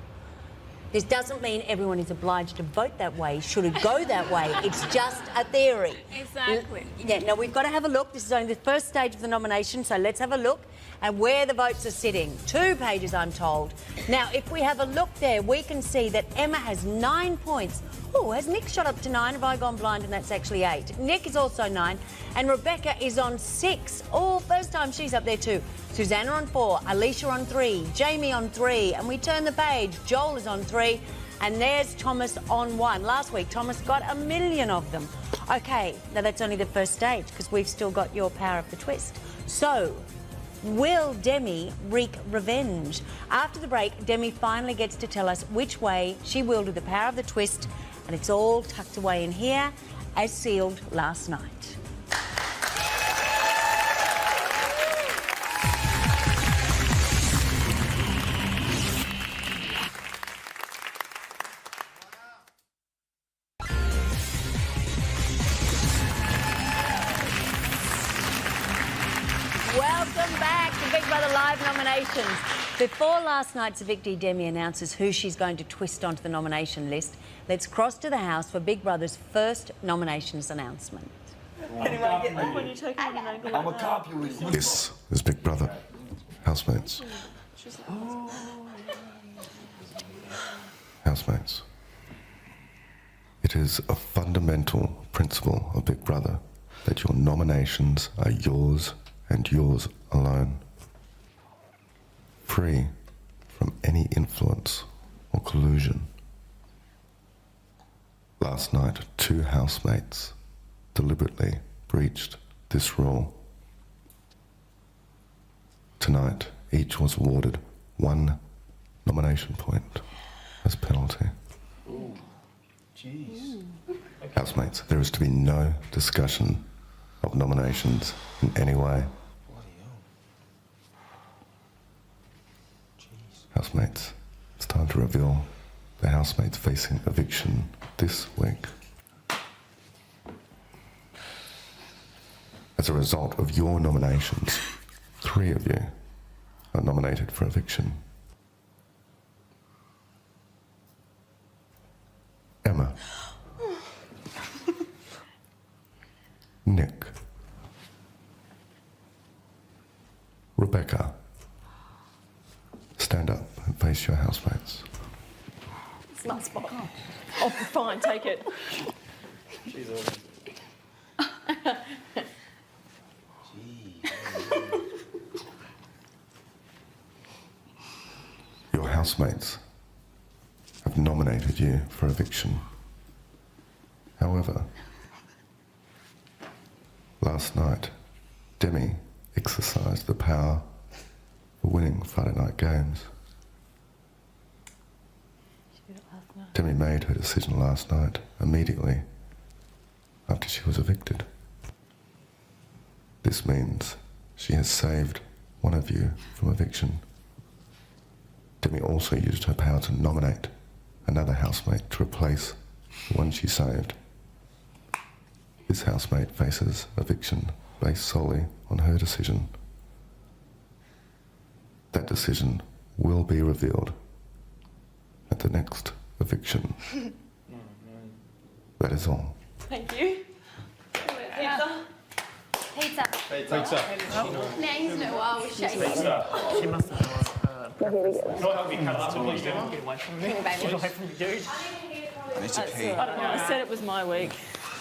This doesn't mean everyone is obliged to vote that way, should it go that way. It's just a theory. Exactly. Yeah, now we've got to have a look. This is only the first stage of the nomination, so let's have a look at where the votes are sitting. 2 pages, I'm told. Now, if we have a look there, we can see that Emma has 9 points. Oh, has Nick shot up to 9? Have I gone blind and that's actually 8? Nick is also 9, and Rebecca is on 6. Oh, first time she's up there too. Susanna on 4, Alicia on 3, Jamie on 3, and we turn the page. Joel is on 3, and there's Thomas on 1. Last week, Thomas got 1 million of them. Okay, now that's only the first stage because we've still got your power of the twist. So, will Demi wreak revenge? After the break, Demi finally gets to tell us which way she wielded the power of the twist and it's all tucked away in here, as sealed last night. Welcome back to Big Brother Live nominations. Before last night's evictee Demi announces who she's going to twist onto the nomination list, let's cross to the house for Big Brother's first nominations announcement. This is Big Brother. Housemates. Housemates. It is a fundamental principle of Big Brother that your nominations are yours and yours alone, free from any influence or collusion. Last night, 2 housemates deliberately breached this rule. Tonight, each was awarded 1 nomination point as penalty. Ooh. Jeez. Housemates, there is to be no discussion of nominations in any way. Housemates, it's time to reveal the housemates facing eviction this week. As a result of your nominations, 3 of you are nominated for eviction. Emma. Nick. Rebecca. Stand up and face your housemates. It's my spot. Oh, fine, take it. She's awesome. Your housemates have nominated you for eviction. However, last night, Demi exercised the power for winning Friday night games. Demi made her decision last night, immediately after she was evicted. This means she has saved one of you from eviction. Demi also used her power to nominate another housemate to replace the one she saved. This housemate faces eviction based solely on her decision. That decision will be revealed at the next eviction. That is all. Thank you. Pizza. Pizza. Pizza. Now you know why I was shaking. Pizza. She must have. Can I help you cut up, please, Demi? Get away from me. Get away from me, dude. I need to pee. I don't know. I said it was my week.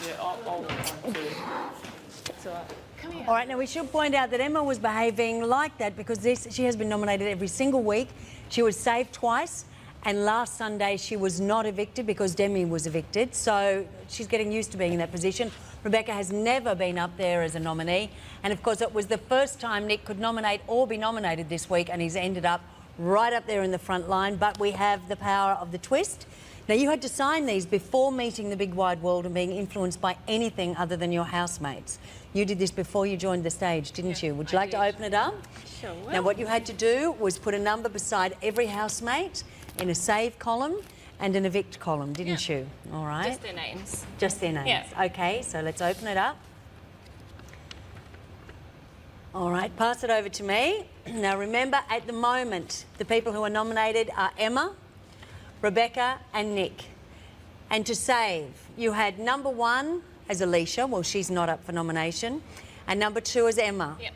Yeah, I'll it's all right. Come here. All right, now we should point out that Emma was behaving like that because she has been nominated every single week. She was saved twice, and last Sunday she was not evicted because Demi was evicted, so she's getting used to being in that position. Rebecca has never been up there as a nominee, and of course it was the first time Nick could nominate or be nominated this week, and he's ended up right up there in the front line, but we have the power of the twist. Now, you had to sign these before meeting the big wide world and being influenced by anything other than your housemates. You did this before you joined the stage, didn't you? Would you like to open it up? Sure will. Now, what you had to do was put a number beside every housemate in a save column and an evict column, didn't you? All right. Just their names. Just their names. Yeah. Okay, so let's open it up. All right, pass it over to me. Now, remember, at the moment, the people who are nominated are Emma, Rebecca and Nick. And to save, you had number 1 as Alicia. Well, she's not up for nomination. And number 2 is Emma. Yep.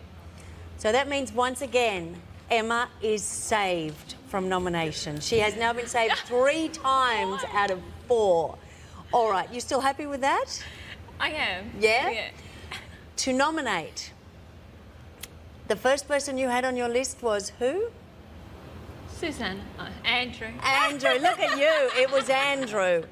So that means, once again, Emma is saved from nomination. She has now been saved 3 times out of 4. All right, you still happy with that? I am. Yeah? Yeah. To nominate, the first person you had on your list was who? Susanna. Andrew. Andrew, look at you. It was Andrew,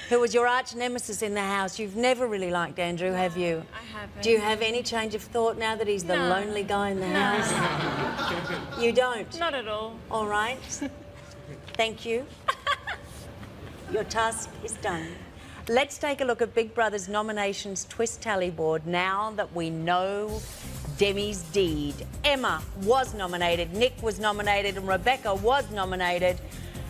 who was your arch nemesis in the house. You've never really liked Andrew, have you? I haven't. Do you have any change of thought now that he's the lonely guy in the house? You don't? Not at all. All right. Thank you. Your task is done. Let's take a look at Big Brother's nominations twist tally board now that we know Demi's deed. Emma was nominated, Nick was nominated, and Rebecca was nominated.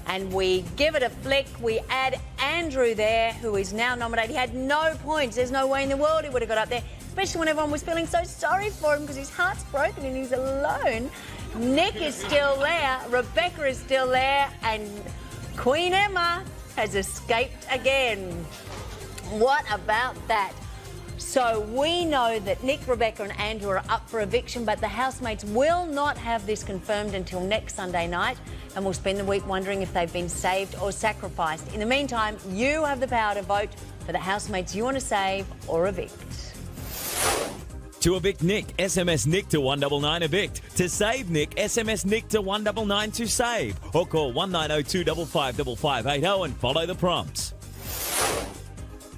And we give it a flick. We add Andrew there, who is now nominated. He had no points. There's no way in the world he would have got up there, especially when everyone was feeling so sorry for him because his heart's broken and he's alone. Nick is still there. Rebecca is still there. And Queen Emma has escaped again. What about that? So we know that Nick, Rebecca and Andrew are up for eviction, but the housemates will not have this confirmed until next Sunday night, and we'll spend the week wondering if they've been saved or sacrificed. In the meantime, you have the power to vote for the housemates you want to save or evict. To evict Nick, SMS Nick to 199 evict. To save Nick, SMS Nick to 199 to save. Or call 1902 555580 and follow the prompts.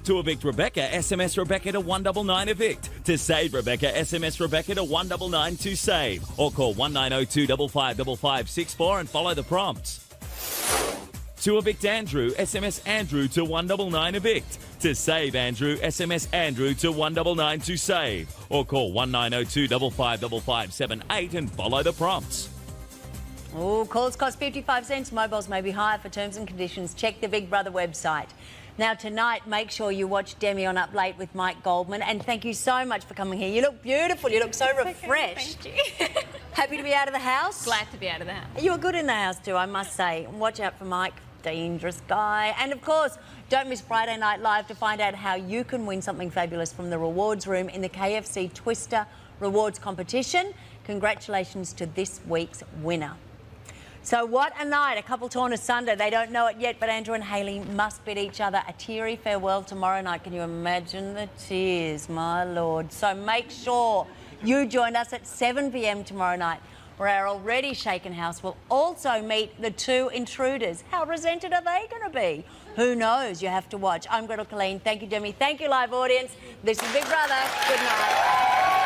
To evict Rebecca, SMS Rebecca to 199 evict. To save Rebecca, SMS Rebecca to 199 to save. Or call 1902 555564 and follow the prompts. To evict Andrew, SMS Andrew to 199 evict. To save Andrew, SMS Andrew to 199 to save. Or call 1902 555578 and follow the prompts. Oh, calls cost 55 cents. Mobiles may be higher. For terms and conditions, check the Big Brother website. Now, tonight, make sure you watch Demi on Up Late with Mike Goldman. And thank you so much for coming here. You look beautiful. You look so refreshed. Thank you. Happy to be out of the house? Glad to be out of the house. You were good in the house too, I must say. Watch out for Mike, dangerous guy. And of course, don't miss Friday Night Live to find out how you can win something fabulous from the rewards room in the KFC Twister Rewards competition. Congratulations to this week's winner. So what a night, a couple torn asunder. They don't know it yet, but Andrew and Hayley must bid each other a teary farewell tomorrow night. Can you imagine the tears, my Lord? So make sure you join us at 7 p.m. tomorrow night, where our already shaken house will also meet the two intruders. How resented are they going to be? Who knows? You have to watch. I'm Gretel Killeen. Thank you, Demi. Thank you, live audience. This is Big Brother. Good night.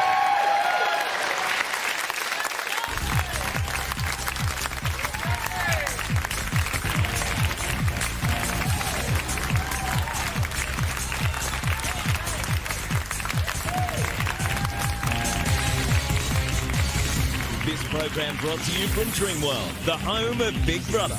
This program brought to you from Dreamworld, the home of Big Brother.